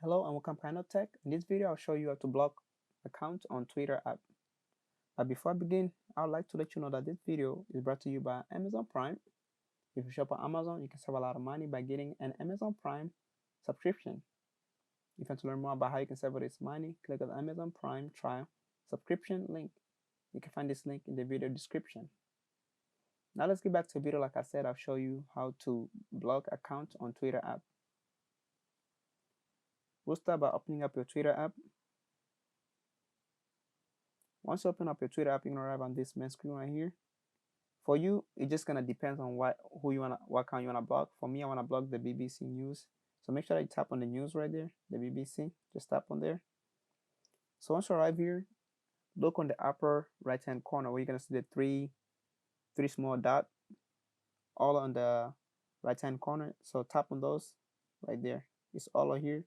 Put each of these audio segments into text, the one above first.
Hello and welcome to KahindoTech. In this video, I'll show you how to block accounts on Twitter app. But before I begin, I would like to let you know that this video is brought to you by Amazon Prime. If you shop on Amazon, you can save a lot of money by getting an Amazon Prime subscription. If you want to learn more about how you can save all this money, click on the Amazon Prime trial subscription link. You can find this link in the video description. Now let's get back to the video. Like I said, I'll show you how to block accounts on Twitter app. We'll start by opening up your Twitter app. Once you open up your Twitter app, you're gonna arrive on this main screen right here. For you, it's just gonna depend on what account you wanna block. For me, I wanna block the BBC News. So make sure that you tap on the news right there, the BBC. Just tap on there. So once you arrive here, look on the upper right-hand corner where you're gonna see the three small dots, all on the right-hand corner. So tap on those right there. It's all over here,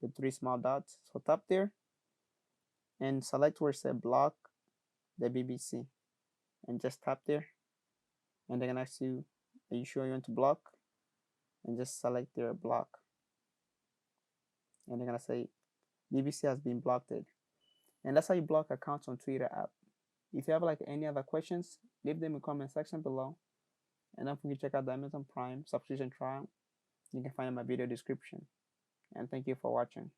the three small dots. So tap there and select where it says block the BBC and just tap there, and they're gonna ask you, are you sure you want to block? And just select their block, and they're gonna say BBC has been blocked. And that's how you block accounts on Twitter app. If you have like any other questions, leave them in the comment section below, and don't forget to check out the Amazon Prime subscription trial. You can find in my video description. And thank you for watching.